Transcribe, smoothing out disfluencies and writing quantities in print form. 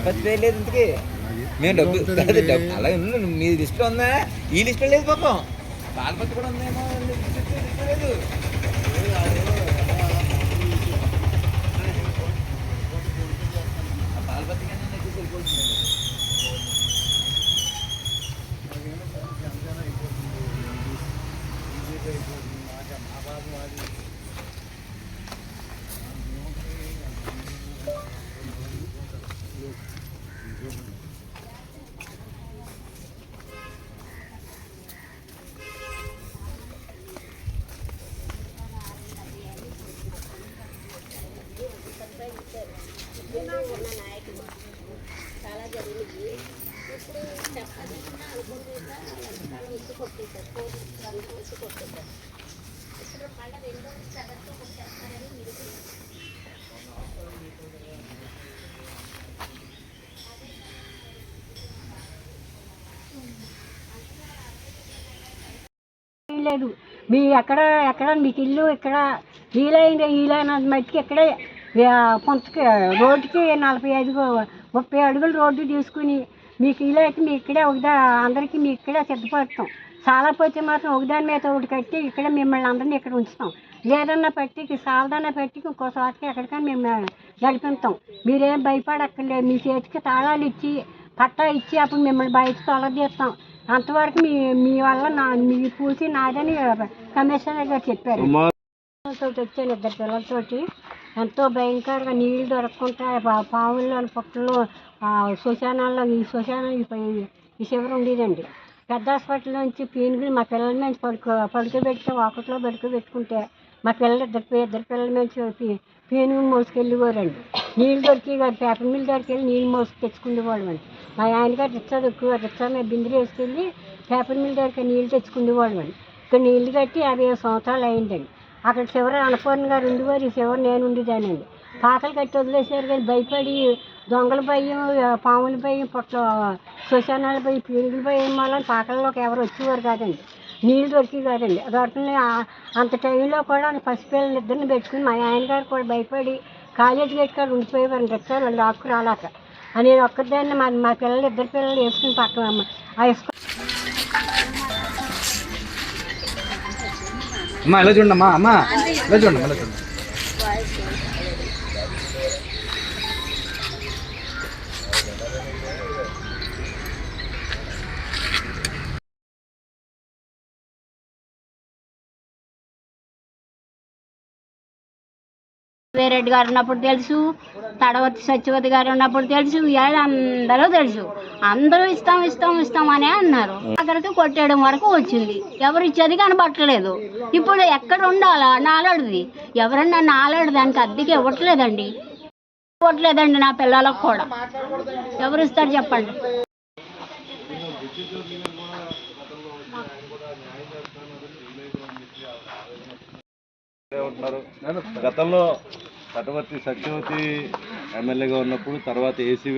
Capacity లేదు ఇంతకి. మేము డబ్బు కాదు డబ్బు అలా ఉంది. మీ లిస్ట్లో ఉందా? ఈ లిస్ట్లో లేదు పాపం. పాలపత్తి కూడా ఉందేమో లిస్ట్లో లేదు. ఆ పాలపత్తి కానీ వెళ్ళిపోతుంది. చాలా జరిగింది. ఇప్పుడు చెప్పాలి అనుకుంటున్నా కొట్టేశారు కొట్టేశారు. ఇప్పుడు మళ్ళీ 2 7తో కొట్టేస్తారని మీరు లేదు. మీ ఎక్కడ మీకు ఇల్లు ఇక్కడ వీలైన మట్టికి ఇక్కడే కొంత రోడ్డుకి 30 అడుగులు రోడ్డు తీసుకుని మీకు ఇల్లు అయితే మీ ఇక్కడే అందరికీ మీ ఇక్కడే సిద్ధపడతాం. చాలా పోతే మాత్రం ఒకదాని మీద ఒకటి కట్టి ఇక్కడ మిమ్మల్ని అందరినీ ఇక్కడ ఉంచుతాం. లేదన్నా పట్టికి సాలదన్న పట్టికి ఇంకో చోటకి ఎక్కడికైనా మేము గడిపిస్తాం. మీరేం భయపడక్కర్లేదు. మీ చేతికి తాళాలు ఇచ్చి పట్టా ఇచ్చి అప్పుడు మిమ్మల్ని బయట తొలగదీస్తాం. అంతవరకు మీ వల్ల మీ పూసి నాదని కమిషనర్ గారు చెప్పారు. వచ్చాను 2 పిల్లలతోటి. ఎంతో భయంకరంగా నీళ్ళు దొరకకుండా పావుల్లో పుట్టలు శ్మశానాల్లో ఈ శివరం ఉండేదండి. పెద్ద హాస్పిటల్ నుంచి పీనుగులు మా పిల్లల నుంచి పడుకోబెడితే ఒకటిలో పడుకోబెట్టుకుంటే మా ఇద్దరు పిల్లల నుంచి పీనుగులు మోసుకెళ్ళేవారండి. నీళ్ళు దొరికి పేపర్ మిల్ దొరికెళ్ళి నీళ్ళు మోసుకు తెచ్చుకునేవాళ్ళం అండి. మా ఆయనగారు రిచ్చా మీద బిందులు వేసుకెళ్ళి పేపర్ మిల్ దొరికి నీళ్ళు తెచ్చుకునేవాళ్ళం అండి. ఇక్కడ నీళ్ళు కట్టి 50 సంవత్సరాలు అయిందండి. అక్కడ శివర అన్నపూర్ణ గారు ఉండేవారు. ఈ శివరు నేను ఉండేదానండి. పాకలు కట్టి వదిలేసారు కానీ భయపడి దొంగల భయం, పాముల భయం, శ్మశానాల భయం, పీనుగుల భయం వల్ల పాకల్లోకి ఎవరు వచ్చేవారు కాదండి. నీళ్ళు దొరికి కాదండి. దొరకని అంత టైంలో కూడా పసిపిల్లలు ఇద్దరిని పెట్టుకుని మా ఆయనగారు కూడా భయపడి కాలేజీ గట్టుకాడ ఉండిపోయేవారు. రిక్షాలు వాళ్ళు ఆకు రాలేక నేను ఒక్కదాన్ని మా పిల్లలు 2 పిల్లలు వేసుకుని పక్కన అమ్మా ఎలా చూడమ్మా. అమ్మా ఎలా చూడండి. రెడ్డి గారు ఉన్నప్పుడు తెలుసు, తడవతి సత్యవతి గారు ఉన్నప్పుడు తెలుసు, అందరూ తెలుసు. అందరూ ఇస్తాం అనే అన్నారు. అక్కడికి కొట్టేయడం వరకు వచ్చింది. ఎవరు ఇచ్చేది కనబట్టలేదు. ఇప్పుడు ఎక్కడ ఉండాలా నాలాడిది? ఎవరన్నా నాలాడు దానికి అద్దెకి ఇవ్వట్లేదండి. నా పిల్లలకు కూడా ఎవరు ఇస్తారు చెప్పండి. గతంలో తటవర్తి సత్యవతి ఎమ్మెల్యేగా ఉన్నప్పుడు తర్వాత ఏసీ